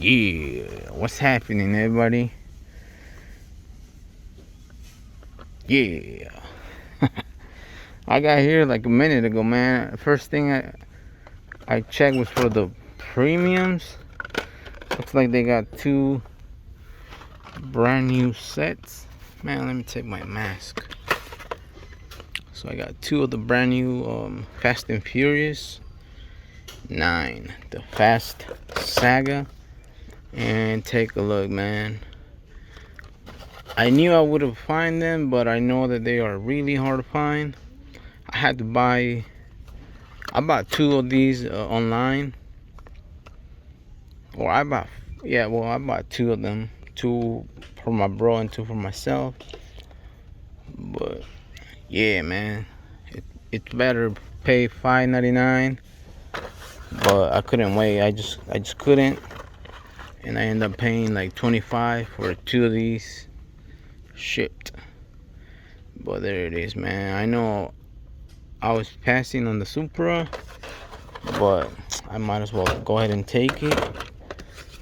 Yeah, what's happening, everybody? Yeah, I got here like a minute ago, man. First thing I checked was for the premiums. Looks like they got two brand new sets. Man, let me take my mask. So I got two of the brand new Fast and Furious 9, the Fast Saga. And take a look, man. I knew I would have find them, but I know that they are really hard to find. I bought two of these online. Or I bought two of them. Two for my bro and two for myself. But yeah, man, it's better pay $5.99. But I couldn't wait. I just couldn't. And I ended up paying like $25 for two of these shipped. But there it is, man. I know I was passing on the Supra, but I might as well go ahead and take it.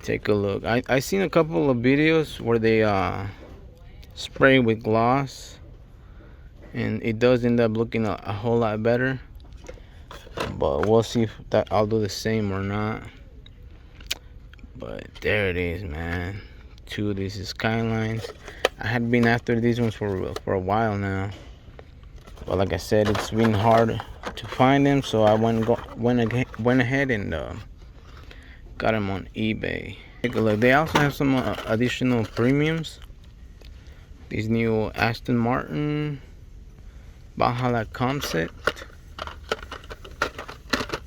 Take a look. I seen a couple of videos where they spray with gloss, and it does end up looking a whole lot better. But we'll see if I'll do the same or not. But there it is, man. Two of these Skylines. I had been after these ones for a while now. But like I said, it's been hard to find them, so I went ahead and got them on eBay. Take a look. They also have some additional premiums. These new Aston Martin Valhalla concept.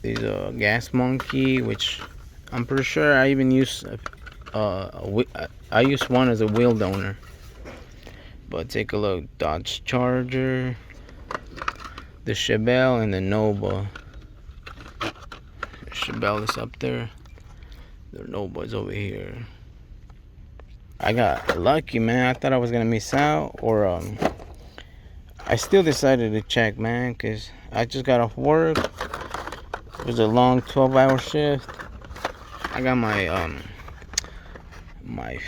These Gas Monkey, which I'm pretty sure I even use. I use one as a wheel donor. But take a look. Dodge Charger, the Chevelle, and the Nova. The Chevelle is up there. The Nova is over here. I got lucky, man. I thought I was gonna miss out, or I still decided to check, man, cause I just got off work. It was a long 12-hour shift. I got my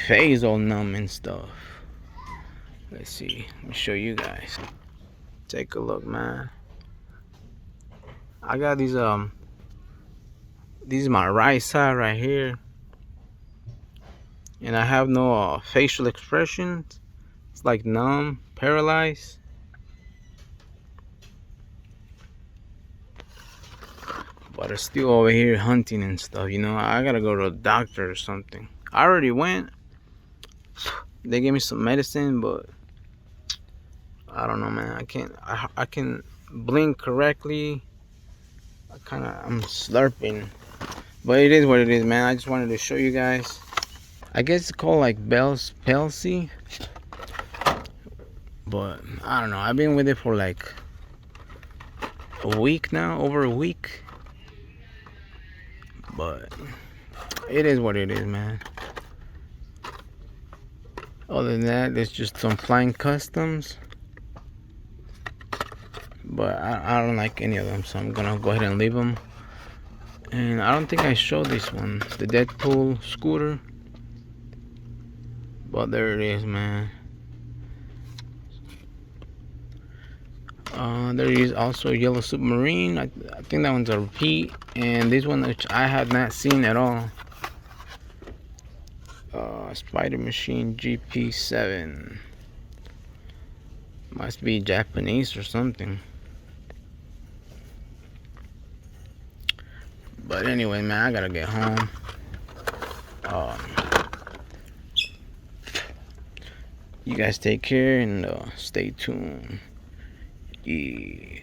face all numb and stuff. Let's see. Let me show you guys. Take a look, man. I got these is my right side right here, and I have no facial expressions. It's like numb, paralyzed. But I'm still over here hunting and stuff, you know. I gotta go to a doctor or something. I already went. They gave me some medicine, but I don't know, man. I can blink correctly. I'm slurping. But it is what it is, man. I just wanted to show you guys. I guess it's called like Bell's palsy. But I don't know. I've been with it for like a week now, over a week. But it is what it is, man. Other than that, there's just some flying customs. But I don't like any of them, so I'm gonna go ahead and leave them. And I don't think I showed this one, the Deadpool scooter. But there it is, man. There is also Yellow Submarine. I think that one's a repeat. And this one, which I have not seen at all. Spider Machine GP7. Must be Japanese or something. But anyway, man, I gotta get home. You guys take care and stay tuned. Yeah.